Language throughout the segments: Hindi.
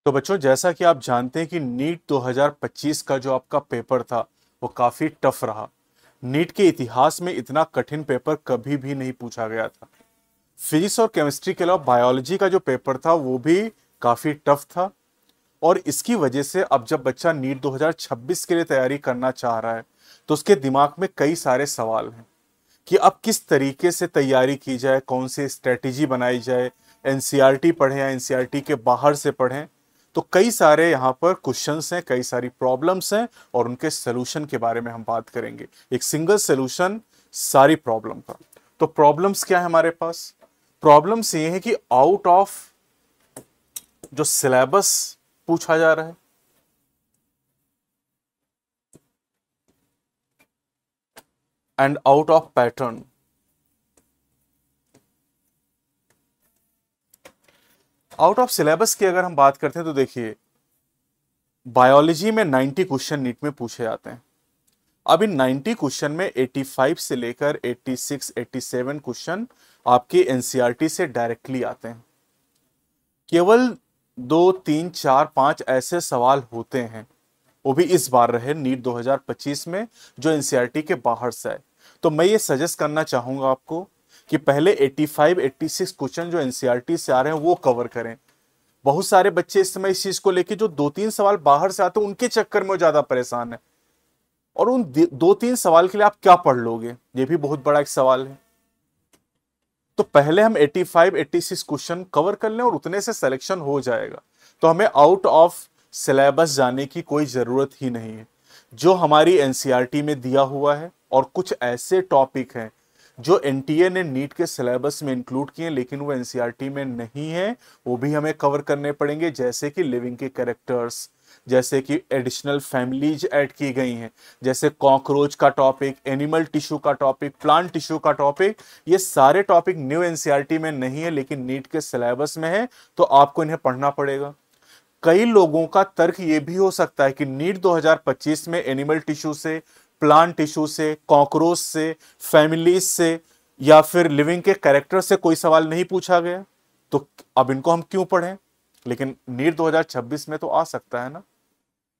तो बच्चों, जैसा कि आप जानते हैं कि नीट 2025 का जो आपका पेपर था वो काफी टफ रहा। नीट के इतिहास में इतना कठिन पेपर कभी भी नहीं पूछा गया था। फिजिक्स और केमिस्ट्री के अलावा बायोलॉजी का जो पेपर था वो भी काफी टफ था। और इसकी वजह से अब जब बच्चा नीट 2026 के लिए तैयारी करना चाह रहा है तो उसके दिमाग में कई सारे सवाल हैं कि अब किस तरीके से तैयारी की जाए, कौन सी स्ट्रेटेजी बनाई जाए, एनसीईआरटी पढ़ें या एनसीईआरटी के बाहर से पढ़ें। तो कई सारे यहाँ पर क्वेश्चंस हैं, कई सारी प्रॉब्लम्स हैं और उनके सोल्यूशन के बारे में हम बात करेंगे। एक सिंगल सोल्यूशन सारी प्रॉब्लम का। तो प्रॉब्लम्स क्या है हमारे पास? प्रॉब्लम्स ये है कि आउट ऑफ जो सिलेबस पूछा जा रहा है, and out of pattern. Out of syllabus की अगर हम बात करते हैं तो देखिए, बायोलॉजी में 90 क्वेश्चन नीट में पूछे जाते हैं। अब इन 90 क्वेश्चन में 85 से लेकर 86, 87 क्वेश्चन आपके एनसीईआरटी से डायरेक्टली आते हैं। केवल 2, 3, 4, 5 ऐसे सवाल होते हैं, वो भी इस बार रहे नीट 2025 में, जो एनसीईआरटी के बाहर से आए। तो मैं ये सजेस्ट करना चाहूंगा आपको कि पहले 85, 86 क्वेश्चन जो एनसीईआरटी से आ रहे हैं वो कवर करें। बहुत सारे बच्चे इस समय इस चीज को लेके जो 2-3 सवाल बाहर से आते हैं उनके चक्कर में वो ज्यादा परेशान है, और उन 2-3 सवाल के लिए आप क्या पढ़ लोगे, ये भी बहुत बड़ा एक सवाल है। तो पहले हम 85, 86 क्वेश्चन कवर कर लें और उतने से सिलेक्शन हो जाएगा। तो हमें आउट ऑफ सिलेबस जाने की कोई जरूरत ही नहीं है। जो हमारी एनसीईआरटी में दिया हुआ है, और कुछ ऐसे टॉपिक हैं जो एनटीए ने नीट के सिलेबस में इंक्लूड किए लेकिन वो एनसीईआरटी में नहीं है, वो भी हमें कवर करने पड़ेंगे। जैसे कि लिविंग के कैरेक्टर्स, जैसे कि एडिशनल फैमिलीज ऐड की गई हैं, जैसे कॉकरोच का टॉपिक, एनिमल टिश्यू का टॉपिक, प्लांट टिश्यू का टॉपिक। ये सारे टॉपिक न्यू एनसीईआरटी में नहीं है लेकिन नीट के सिलेबस में है, तो आपको इन्हें पढ़ना पड़ेगा। कई लोगों का तर्क यह भी हो सकता है कि नीट 2025 में एनिमल टिश्यू से, प्लांट टिश्यू से, कॉकरोच से, फैमिलीज से या फिर लिविंग के कैरेक्टर से कोई सवाल नहीं पूछा गया, तो अब इनको हम क्यों पढ़ें? लेकिन नीट 2026 में तो आ सकता है ना।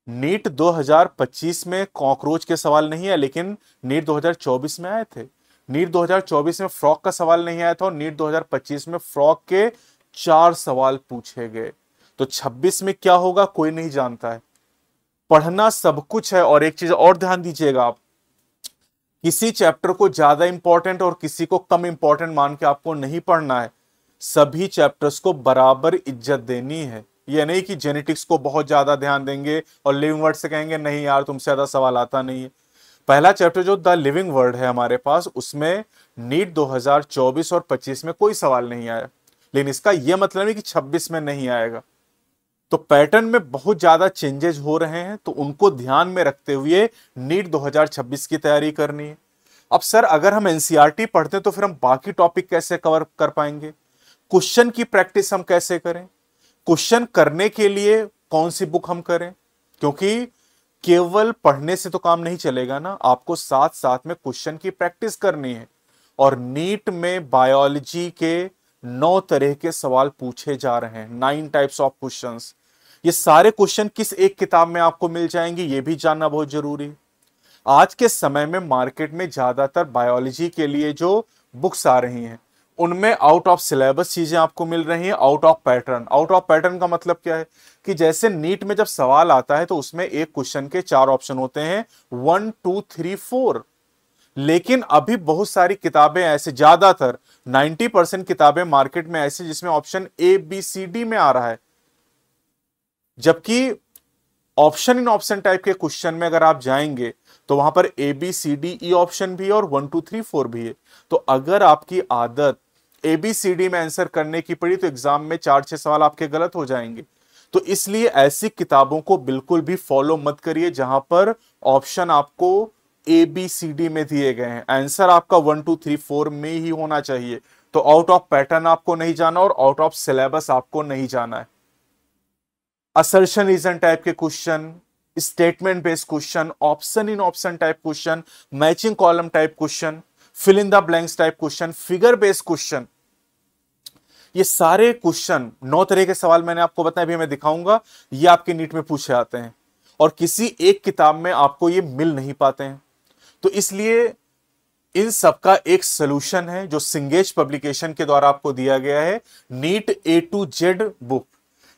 नीट 2025 में कॉकरोच के सवाल नहीं है लेकिन नीट 2024 में आए थे। नीट 2024 में फ्रॉक का सवाल नहीं आया था और नीट 2025 में फ्रॉक के 4 सवाल पूछे गए। तो 26 में क्या होगा कोई नहीं जानता है। पढ़ना सब कुछ है। और एक चीज और ध्यान दीजिएगा, आप किसी चैप्टर को ज्यादा इंपॉर्टेंट और किसी को कम इंपॉर्टेंट मान के आपको नहीं पढ़ना है। सभी चैप्टर्स को बराबर इज्जत देनी है। यह नहीं कि जेनेटिक्स को बहुत ज्यादा ध्यान देंगे और लिविंग वर्ड से कहेंगे नहीं यार तुमसे ज्यादा सवाल आता नहीं है। पहला चैप्टर जो द लिविंग वर्ड है हमारे पास, उसमें नीट 2024 और 25 में कोई सवाल नहीं आया, लेकिन इसका यह मतलब है कि 26 में नहीं आएगा। तो पैटर्न में बहुत ज्यादा चेंजेस हो रहे हैं, तो उनको ध्यान में रखते हुए नीट 2026 की तैयारी करनी है। अब सर, अगर हम एनसीईआरटी पढ़ते हैं तो फिर हम बाकी टॉपिक कैसे कवर कर पाएंगे? क्वेश्चन की प्रैक्टिस हम कैसे करें? क्वेश्चन करने के लिए कौन सी बुक हम करें? क्योंकि केवल पढ़ने से तो काम नहीं चलेगा ना, आपको साथ साथ में क्वेश्चन की प्रैक्टिस करनी है। और नीट में बायोलॉजी के 9 तरह के सवाल पूछे जा रहे हैं, 9 टाइप्स ऑफ क्वेश्चंस। ये सारे क्वेश्चन किस एक किताब में आपको मिल जाएंगे, ये भी जानना बहुत जरूरी है। आज के समय में मार्केट में ज्यादातर बायोलॉजी के लिए जो बुक्स आ रही हैं उनमें आउट ऑफ सिलेबस चीजें आपको मिल रही हैं, out of pattern. Out of pattern का मतलब क्या है कि जैसे नीट में जब सवाल आता है तो उसमें एक क्वेश्चन के 4 ऑप्शन होते हैं, 1, 2, 3, 4। लेकिन अभी बहुत सारी किताबें ऐसे, ज्यादातर 90% किताबें मार्केट में ऐसी जिसमें option A B C D में आ रहा है। जबकि ऑप्शन इन ऑप्शन टाइप के क्वेश्चन में अगर आप जाएंगे तो वहां पर A B C D E option भी है और 1, 2, 3, 4 भी है। तो अगर आपकी आदत ए बी सी डी में आंसर करने की पड़ी तो एग्जाम में 4-6 सवाल आपके गलत हो जाएंगे। तो इसलिए ऐसी किताबों को बिल्कुल भी फॉलो मत करिए जहां पर ऑप्शन आपको ए बी सी डी में दिए गए हैं, आंसर आपका 1, 2, 3, 4 में ही होना चाहिए। तो आउट ऑफ पैटर्न आपको नहीं जाना और आउट ऑफ सिलेबस आपको नहीं जाना है। असर्शन रीजन टाइप के question, statement based question, option in option type question, matching column type question, fill in the blanks type question, figure based question, ये सारे क्वेश्चन 9 तरह के सवाल मैंने आपको बताया, अभी मैं दिखाऊंगा, ये आपके नीट में पूछे आते हैं और किसी एक किताब में आपको ये मिल नहीं पाते हैं। तो इसलिए इन सबका एक सोल्यूशन है जो सिंगेज पब्लिकेशन के द्वारा आपको दिया गया है, NEET A to Z book.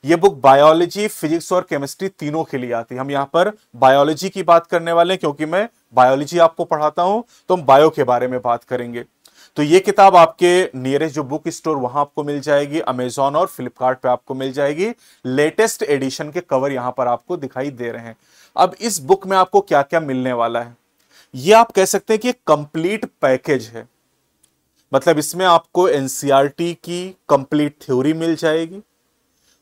ये बुक बायोलॉजी, फिजिक्स और केमिस्ट्री तीनों के लिए आती है। हम यहां पर बायोलॉजी की बात करने वाले हैं क्योंकि मैं बायोलॉजी आपको पढ़ाता हूं, तो हम बायो के बारे में बात करेंगे। तो ये किताब आपके नियरेस्ट जो बुक स्टोर वहां आपको मिल जाएगी, अमेजॉन और फ्लिपकार्ट पे आपको मिल जाएगी। लेटेस्ट एडिशन के कवर यहां पर आपको दिखाई दे रहे हैं। अब इस बुक में आपको क्या क्या मिलने वाला है, ये आप कह सकते हैं कि कंप्लीट पैकेज है। मतलब इसमें आपको एनसीईआरटी की कंप्लीट थ्योरी मिल जाएगी,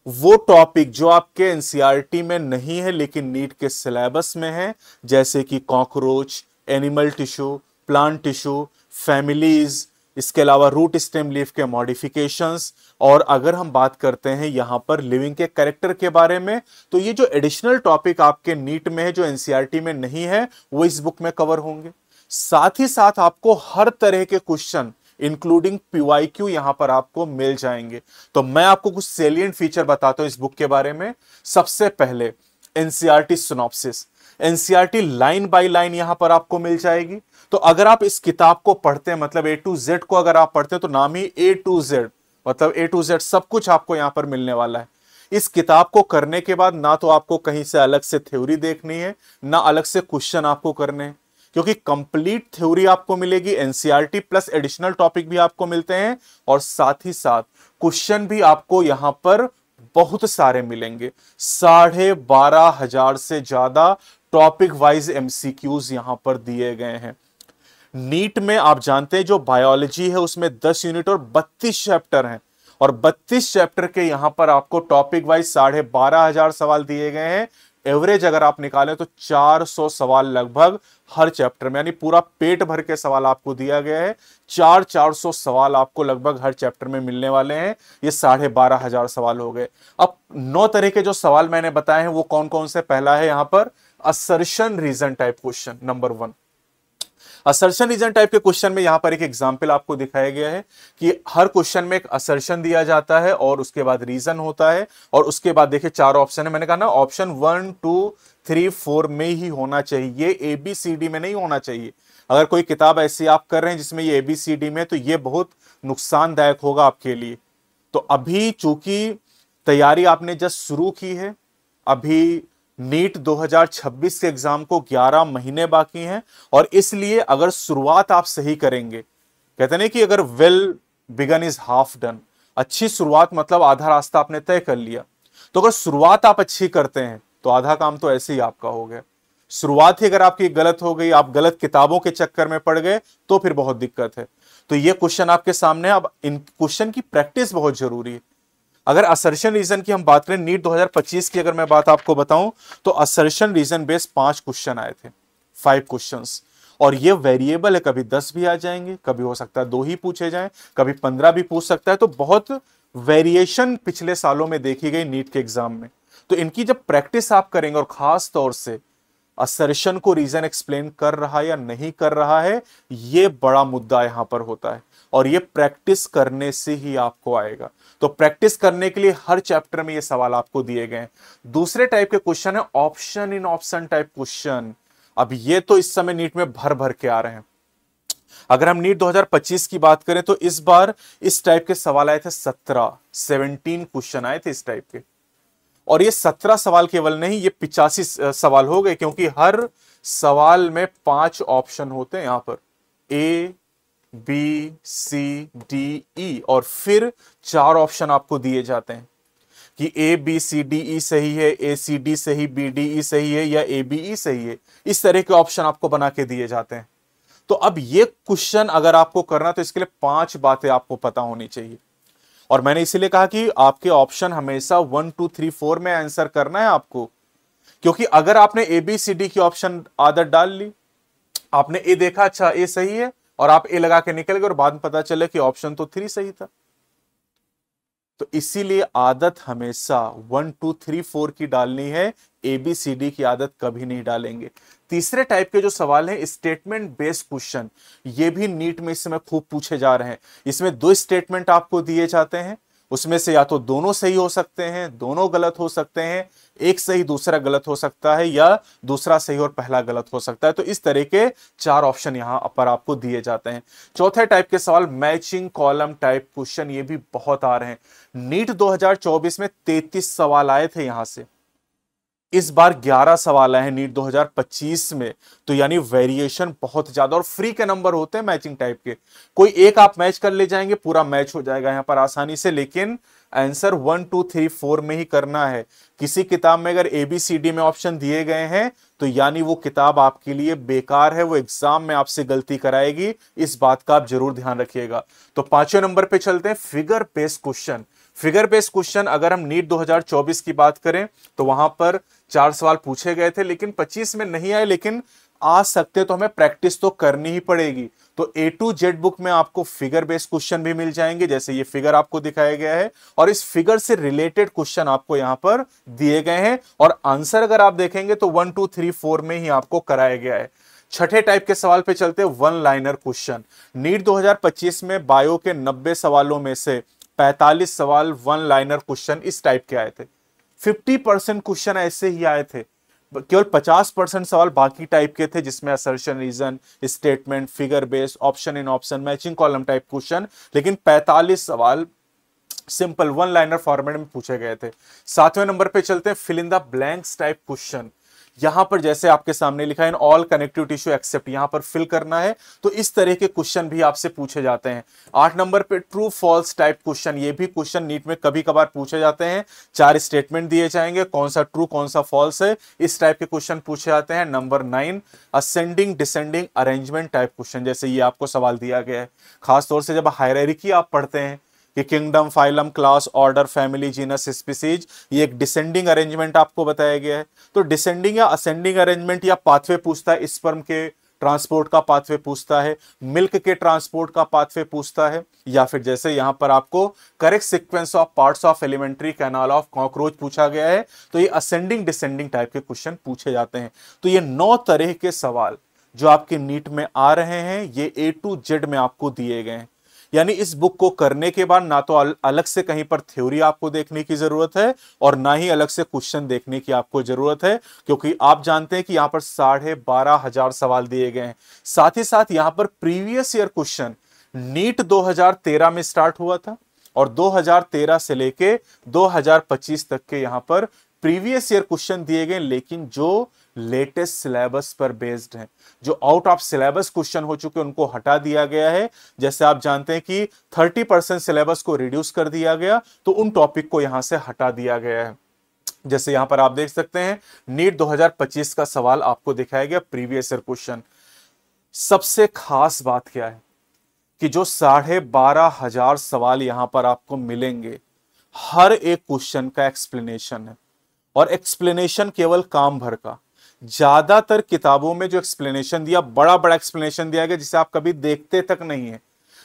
वो टॉपिक जो आपके एनसीईआरटी में नहीं है लेकिन नीट के सिलेबस में है, जैसे कि cockroach, animal tissue, plant tissue, families, इसके अलावा रूट स्टेम लीफ के मॉडिफिकेशंस। और अगर हम बात करते हैं यहां पर लिविंग के कैरेक्टर के बारे में, तो ये जो एडिशनल टॉपिक आपके नीट में है जो एनसीईआरटी में नहीं है, वो इस बुक में कवर होंगे। साथ ही साथ आपको हर तरह के क्वेश्चन इंक्लूडिंग पीवाईक्यू यहां पर आपको मिल जाएंगे। तो मैं आपको कुछ सेलिएंट फीचर बताता हूं इस बुक के बारे में। सबसे पहले NCERT synopsis, NCERT line by line यहां पर आपको मिल जाएगी। तो अगर आप इस किताब को पढ़ते हैं, मतलब A to Z को अगर आप पढ़ते हैं, तो नाम ही A to Z, मतलब A to Z सब कुछ आपको यहां पर मिलने वाला है। इस किताब को करने के बाद ना तो आपको कहीं से अलग से थ्योरी देखनी है, ना अलग से क्वेश्चन आपको करने हैं, क्योंकि कंप्लीट थ्योरी आपको मिलेगी, एनसीईआरटी प्लस एडिशनल टॉपिक भी आपको मिलते हैं, और साथ ही साथ क्वेश्चन भी आपको यहां पर बहुत सारे मिलेंगे। 12,500 से ज्यादा टॉपिक वाइज एमसीक्यूज यहां पर दिए गए हैं। नीट में आप जानते हैं जो बायोलॉजी है उसमें 10 यूनिट और 32 चैप्टर हैं, और 32 चैप्टर के यहां पर आपको टॉपिक वाइज 12,500 सवाल दिए गए हैं। एवरेज अगर आप निकालें तो 400 सवाल लगभग हर चैप्टर में, यानी पूरा पेट भर के सवाल आपको दिया गया है। 400 सवाल आपको लगभग हर चैप्टर में मिलने वाले हैं। ये 12,500 सवाल हो गए। अब 9 तरह के जो सवाल मैंने बताए हैं वो कौन कौन से, पहला है यहां पर assertion reason type question, number 1। Assertion reason type के क्वेश्चन में यहां पर एक एग्जांपल आपको दिखाया गया है कि हर क्वेश्चन में एक असर्शन दिया जाता है और उसके बाद रीजन होता है, और उसके बाद देखिए 4 ऑप्शन है। मैंने कहा ना ऑप्शन 1, 2, 3, 4 में ही होना चाहिए, ABCD में नहीं होना चाहिए। अगर कोई किताब ऐसी आप कर रहे हैं जिसमें ये ABCD में, तो ये बहुत नुकसानदायक होगा आपके लिए। तो अभी चूंकि तैयारी आपने जस्ट शुरू की है, अभी नीट 2026 के एग्जाम को 11 महीने बाकी हैं, और इसलिए अगर शुरुआत आप सही करेंगे, कहते नहीं कि अगर well begun is half done, अच्छी शुरुआत मतलब आधा रास्ता आपने तय कर लिया। तो अगर शुरुआत आप अच्छी करते हैं तो आधा काम तो ऐसे ही आपका हो गया। शुरुआत ही अगर आपकी गलत हो गई, आप गलत किताबों के चक्कर में पड़ गए, तो फिर बहुत दिक्कत है। तो ये क्वेश्चन आपके सामने, अब इन क्वेश्चन की प्रैक्टिस बहुत जरूरी है। अगर असर्शन रीजन की हम बात करें, नीट 2025 की अगर मैं बात आपको बताऊं, तो असर्शन रीजन बेस्ड 5 क्वेश्चन आए थे, 5 क्वेश्चंस, और ये वेरिएबल है, कभी 10 भी आ जाएंगे, कभी हो सकता है 2 ही पूछे जाएं, कभी 15 भी पूछ सकता है। तो बहुत वेरिएशन पिछले सालों में देखी गई नीट के एग्जाम में। तो इनकी जब प्रैक्टिस आप करेंगे, और खास तौर से असर्शन को रीजन एक्सप्लेन कर रहा है या नहीं कर रहा है, ये बड़ा मुद्दा यहां पर होता है, और ये प्रैक्टिस करने से ही आपको आएगा। तो प्रैक्टिस करने के लिए हर चैप्टर में ये सवाल आपको दिए गए हैं। दूसरे टाइप के क्वेश्चन है option in option type question. अब ये तो इस समय नीट में भर भर के आ रहे हैं। अगर हम नीट 2025 की बात करें तो इस बार इस टाइप के सवाल आए थे 17 क्वेश्चन आए थे इस टाइप के, और ये 17 सवाल केवल नहीं, ये 85 सवाल हो गए, क्योंकि हर सवाल में 5 ऑप्शन होते हैं यहां पर, A, B, C, D, E, और फिर 4 ऑप्शन आपको दिए जाते हैं कि A, B, C, D, E सही है, A, C, D सही, B, D, E सही है, या A, B, E सही है। इस तरह के ऑप्शन आपको बना के दिए जाते हैं। तो अब ये क्वेश्चन अगर आपको करना, तो इसके लिए 5 बातें आपको पता होनी चाहिए, और मैंने इसीलिए कहा कि आपके ऑप्शन हमेशा 1, 2, 3, 4 में आंसर करना है आपको, क्योंकि अगर आपने ABCD की ऑप्शन आदत डाल ली, आपने ए देखा, अच्छा ए सही है, और आप ए लगा के निकल गए, और बाद में पता चले कि ऑप्शन तो 3 सही था। तो इसीलिए आदत हमेशा 1, 2, 3, 4 की डालनी है, ABCD की आदत कभी नहीं डालेंगे। तीसरे टाइप के जो सवाल हैं स्टेटमेंट बेस्ड क्वेश्चन, ये भी नीट में इस समय खूब पूछे जा रहे हैं। इसमें 2 स्टेटमेंट आपको दिए जाते हैं, उसमें से या तो दोनों सही हो सकते हैं, दोनों गलत हो सकते हैं, एक सही दूसरा गलत हो सकता है, या दूसरा सही और पहला गलत हो सकता है। तो इस तरह के 4 ऑप्शन यहां पर आपको दिए जाते हैं। चौथे टाइप के सवाल मैचिंग कॉलम टाइप क्वेश्चन, ये भी बहुत आ रहे हैं। नीट 2024 में 33 सवाल आए थे यहां से, इस बार 11 सवाल आए हैं नीट 2025 में। तो यानी वेरिएशन बहुत ज्यादा, और फ्री के नंबर होते हैं मैचिंग टाइप के। कोई एक आप मैच कर ले जाएंगे, पूरा मैच हो जाएगा यहां पर आसानी से, लेकिन आंसर 1 2 3 4 में ही करना है। किसी किताब में अगर ABCD में ऑप्शन दिए गए हैं तो यानी वो किताब आपके लिए बेकार है, वो एग्जाम में आपसे गलती कराएगी, इस बात का आप जरूर ध्यान रखिएगा। तो 5वें नंबर पे चलते हैं, figure based question. Figure based question अगर हम नीट 2024 की बात करें तो वहां पर 4 सवाल पूछे गए थे, लेकिन 25 में नहीं आए, लेकिन आ सकते, तो हमें प्रैक्टिस तो करनी ही पड़ेगी। तो A to Z बुक में आपको फिगर बेस्ड क्वेश्चन भी मिल जाएंगे, जैसे ये फिगर आपको दिखाया गया है, और इस फिगर से रिलेटेड क्वेश्चन आपको यहां पर दिए गए हैं, और आंसर अगर आप देखेंगे तो 1 2 3 4 में ही आपको कराया गया है। छठे टाइप के सवाल पे चलते हैं, वन लाइनर क्वेश्चन। नीट 2025 में बायो के 90 सवालों में से 45 सवाल वन लाइनर क्वेश्चन इस टाइप के आए थे। 50% क्वेश्चन ऐसे ही आए थे, केवल 50% सवाल बाकी टाइप के थे, जिसमें assertion, reason, statement, figure based, option in option, matching column type question, लेकिन 45 सवाल सिंपल वन लाइनर फॉर्मेट में पूछे गए थे। 7वें नंबर पे चलते हैं, fill in the blanks type question. यहां पर जैसे आपके सामने लिखा है, in all connective tissue except, यहां पर फिल करना है, तो इस तरह के क्वेश्चन भी आपसे पूछे जाते हैं। 8 नंबर पे ट्रू फॉल्स टाइप क्वेश्चन, ये भी क्वेश्चन नीट में कभी कभार पूछे जाते हैं। 4 स्टेटमेंट दिए जाएंगे, कौन सा ट्रू कौन सा फॉल्स है, इस टाइप के क्वेश्चन पूछे जाते हैं। Number 9 ascending descending arrangement type question, जैसे ये आपको सवाल दिया गया है, खासतौर से जब हायरार्की आप पढ़ते हैं कि kingdom, phylum, class, order, family, genus, species, ये एक डिसेंडिंग अरेंजमेंट आपको बताया गया है। तो डिसेंडिंग या असेंडिंग अरेंजमेंट, या पाथवे पूछता है, स्पर्म के ट्रांसपोर्ट का पाथवे पूछता है, मिल्क के ट्रांसपोर्ट का पाथवे पूछता है, या फिर जैसे यहां पर आपको correct sequence of parts of alimentary canal of cockroach पूछा गया है, तो ये असेंडिंग डिसेंडिंग टाइप के क्वेश्चन पूछे जाते हैं। तो ये 9 तरह के सवाल जो आपके नीट में आ रहे हैं, ये A to Z में आपको दिए गए हैं। यानी इस बुक को करने के बाद ना तो अलग से कहीं पर थ्योरी आपको देखने की जरूरत है, और ना ही अलग से क्वेश्चन देखने की आपको जरूरत है, क्योंकि आप जानते हैं कि यहां पर 12,500 सवाल दिए गए हैं। साथ ही साथ यहां पर प्रीवियस ईयर क्वेश्चन नीट 2013 में स्टार्ट हुआ था, और 2013 से लेके 2025 तक के यहां पर प्रीवियस ईयर क्वेश्चन दिए गए, लेकिन जो लेटेस्ट सिलेबस पर बेस्ड हैं। जो आउट ऑफ सिलेबस क्वेश्चन हो चुके उनको हटा दिया गया है। जैसे आप जानते हैं कि 30% सिलेबस को रिड्यूस कर दिया गया, तो उन टॉपिक को यहां से हटा दिया गया है। जैसे यहां पर आप देख सकते हैं, नीट 2025 का सवाल आपको दिखाया गया, प्रीवियस ईयर क्वेश्चन। सबसे खास बात क्या है कि जो 12,500 सवाल यहां पर आपको मिलेंगे, हर एक क्वेश्चन का एक्सप्लेनेशन है, और एक्सप्लेनेशन केवल काम भर का। ज्यादातर किताबों में जो एक्सप्लेनेशन दिया, बड़ा बड़ा एक्सप्लेनेशन दिया गया जिसे आप कभी देखते तक नहीं है,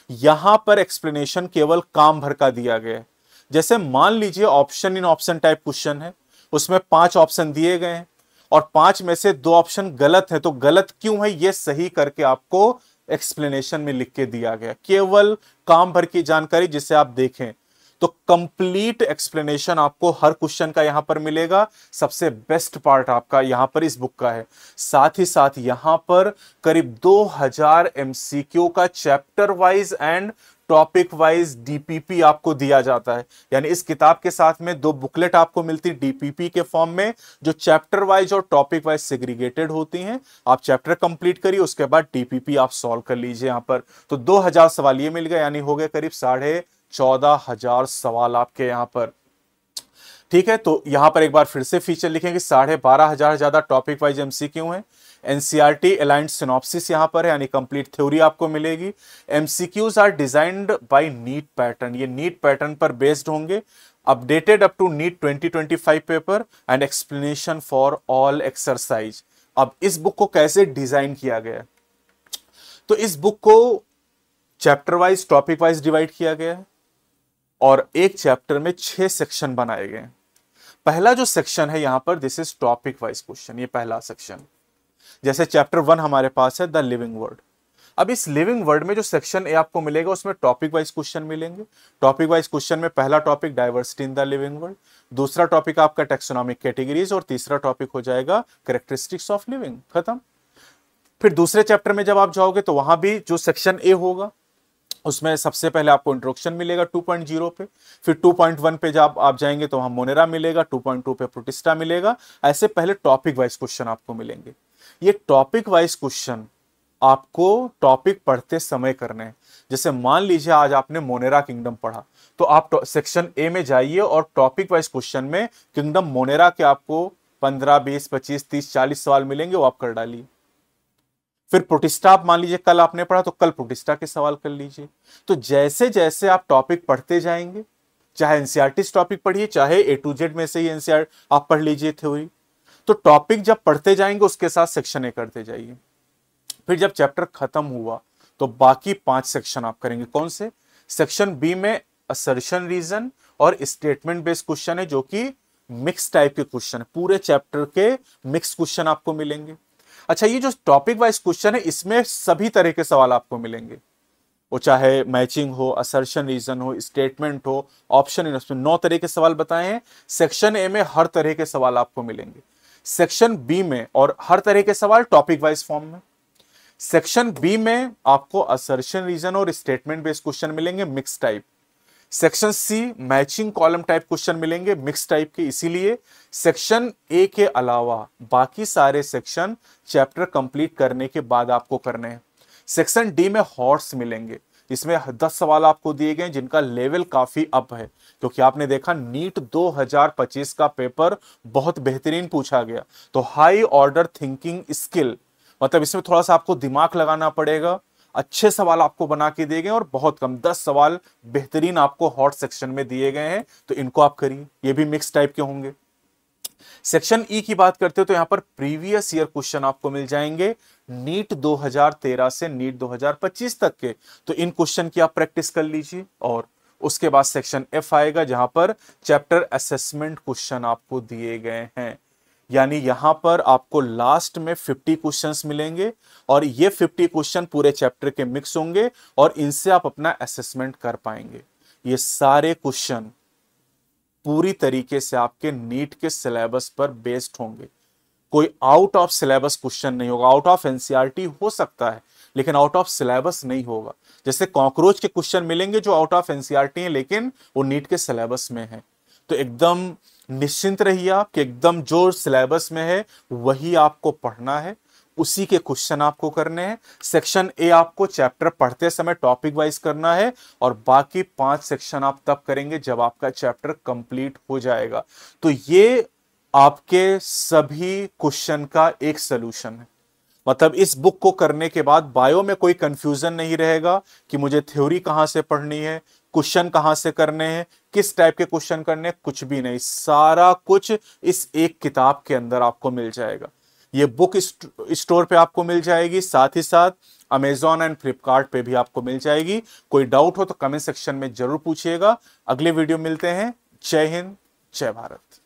यहां पर एक्सप्लेनेशन केवल काम भर का दिया गया है। जैसे मान लीजिए option in option type question है, उसमें 5 ऑप्शन दिए गए हैं, और 5 में से 2 ऑप्शन गलत है, तो गलत क्यों है यह सही करके आपको एक्सप्लेनेशन में लिख के दिया गया, केवल काम भर की जानकारी जिसे आप देखें। तो कंप्लीट एक्सप्लेनेशन आपको हर क्वेश्चन का यहां पर मिलेगा। सबसे बेस्ट पार्ट आपका यहां पर इस बुक का है। साथ ही साथ यहां पर करीब 2000 MCQ का chapter wise and topic wise DPP आपको दिया जाता है। यानी इस किताब के साथ में 2 बुकलेट आपको मिलती DPP के फॉर्म में, जो चैप्टर वाइज और टॉपिक वाइज सेग्रीगेटेड होती हैं। आप चैप्टर कंप्लीट करिए, उसके बाद DPP आप सॉल्व कर लीजिए यहां पर। तो 2000 सवाल ये मिल गए, यानी हो गए करीब 14,500 सवाल आपके यहां पर। ठीक है, तो यहां पर एक बार फिर से फीचर लिखेंगे, 12,500 ज्यादा टॉपिक वाइज MCQ है। NCERT अलाइंड सिनॉप्सिस यहां पर है, यानी कंप्लीट थ्योरी आपको मिलेगी। MCQs are designed by NEET pattern, ये नीट पैटर्न पर बेस्ड होंगे। Updated up to NEET 2025 paper and explanation for all exercise. अब इस बुक को कैसे डिजाइन किया गया, तो इस बुक को chapter wise topic wise divide किया गया है, और एक चैप्टर में 6 सेक्शन बनाए गए। पहला जो सेक्शन है यहां पर, this is topic wise question, ये पहला सेक्शन। जैसे चैप्टर 1 हमारे पास है द लिविंग वर्ड। अब इस लिविंग वर्ड में जो सेक्शन ए आपको मिलेगा उसमें टॉपिक वाइज क्वेश्चन मिलेंगे। टॉपिक वाइज क्वेश्चन में पहला topic diversity in the living world, दूसरा टॉपिक आपका टेक्सोनॉमिक कैटेगरीज और तीसरा टॉपिक हो जाएगा कैरेक्टरिस्टिक्स ऑफ लिविंग। खत्म। फिर दूसरे चैप्टर में जब आप जाओगे तो वहां भी जो सेक्शन ए होगा उसमें सबसे पहले आपको इंट्रोडक्शन मिलेगा 2.0 पे, फिर 2.1 पे जब आप जाएंगे तो वहां मोनेरा मिलेगा, 2.2 पे प्रोटिस्टा मिलेगा। ऐसे पहले टॉपिक वाइज क्वेश्चन आपको मिलेंगे। ये टॉपिक वाइज क्वेश्चन आपको टॉपिक पढ़ते समय करने हैं। जैसे मान लीजिए आज आपने मोनेरा किंगडम पढ़ा, तो आप सेक्शन ए में जाइए और टॉपिक वाइज क्वेश्चन में किंगडम मोनेरा के आपको 15, 20, 25, 30, 40 सवाल मिलेंगे, वो आप कर डालिए। फिर प्रोटिस्टा आप मान लीजिए कल आपने पढ़ा तो कल प्रोटिस्टा के सवाल कर लीजिए। तो जैसे जैसे आप टॉपिक पढ़ते जाएंगे, चाहे एनसीईआरटी टॉपिक पढ़िए, चाहे ए टू जेड में से ही एनसीईआरटी आप पढ़ लीजिए थ्योरी, तो टॉपिक जब पढ़ते जाएंगे उसके साथ सेक्शन ए करते जाइए। फिर जब चैप्टर खत्म हुआ तो बाकी 5 सेक्शन आप करेंगे। कौन से? सेक्शन बी में असर्शन रीजन और स्टेटमेंट बेस्ड क्वेश्चन है, जो कि मिक्स टाइप के क्वेश्चन है। पूरे चैप्टर के मिक्स क्वेश्चन आपको मिलेंगे। अच्छा, ये जो टॉपिक वाइज क्वेश्चन है इसमें सभी तरह के सवाल आपको मिलेंगे, वो चाहे मैचिंग हो, असर्शन रीजन हो, स्टेटमेंट हो, ऑप्शन इन, उसमें 9 तरह के सवाल बताए हैं। सेक्शन ए में हर तरह के सवाल आपको मिलेंगे, सेक्शन बी में और हर तरह के सवाल टॉपिक वाइज फॉर्म में। सेक्शन बी में आपको असर्शन रीजन और स्टेटमेंट बेस्ड क्वेश्चन मिलेंगे mix type. Section C matching column type question मिलेंगे मिक्स टाइप के। इसीलिए सेक्शन ए के अलावा बाकी सारे सेक्शन चैप्टर कंप्लीट करने के बाद आपको करने हैं। सेक्शन डी में हॉर्स मिलेंगे, इसमें 10 सवाल आपको दिए गए जिनका लेवल काफी अप है, क्योंकि आपने देखा नीट 2025 का पेपर बहुत बेहतरीन पूछा गया। तो हाई ऑर्डर थिंकिंग स्किल, मतलब इसमें थोड़ा सा आपको दिमाग लगाना पड़ेगा। अच्छे सवाल आपको बना के दिए गए और बहुत कम 10 सवाल बेहतरीन आपको हॉट सेक्शन में दिए गए हैं, तो इनको आप करिए। ये भी मिक्स टाइप के होंगे। सेक्शन ई की बात करते हो तो यहां पर प्रीवियस ईयर क्वेश्चन आपको मिल जाएंगे नीट 2013 से नीट 2025 तक के, तो इन क्वेश्चन की आप प्रैक्टिस कर लीजिए। और उसके बाद सेक्शन एफ आएगा जहां पर चैप्टर असेसमेंट क्वेश्चन आपको दिए गए हैं, यानी यहां पर आपको लास्ट में 50 क्वेश्चंस मिलेंगे और ये 50 क्वेश्चन पूरे चैप्टर के मिक्स होंगे और इनसे आप अपना असेसमेंट कर पाएंगे। ये सारे क्वेश्चन पूरी तरीके से आपके नीट के सिलेबस पर बेस्ड होंगे। कोई आउट ऑफ सिलेबस क्वेश्चन नहीं होगा। आउट ऑफ एनसीईआरटी हो सकता है लेकिन आउट ऑफ सिलेबस नहीं होगा। जैसे कॉकरोच के क्वेश्चन मिलेंगे जो आउट ऑफ एनसीईआरटी है लेकिन वो नीट के सिलेबस में है, तो एकदम निश्चिंत रहिए आप कि एकदम जो सिलेबस में है वही आपको पढ़ना है, उसी के क्वेश्चन आपको करने हैं। सेक्शन ए आपको चैप्टर पढ़ते समय टॉपिक वाइज करना है और बाकी 5 सेक्शन आप तब करेंगे जब आपका चैप्टर कंप्लीट हो जाएगा। तो ये आपके सभी क्वेश्चन का एक सलूशन है। मतलब इस बुक को करने के बाद बायो में कोई कंफ्यूजन नहीं रहेगा कि मुझे थ्योरी कहां से पढ़नी है, क्वेश्चन कहां से करने हैं, किस टाइप के क्वेश्चन करने हैं, कुछ भी नहीं। सारा कुछ इस एक किताब के अंदर आपको मिल जाएगा। ये बुक स्टोर पे आपको मिल जाएगी, साथ ही साथ अमेजॉन एंड फ्लिपकार्ट पे भी आपको मिल जाएगी। कोई डाउट हो तो कमेंट सेक्शन में जरूर पूछिएगा। अगले वीडियो मिलते हैं। जय हिंद, जय भारत।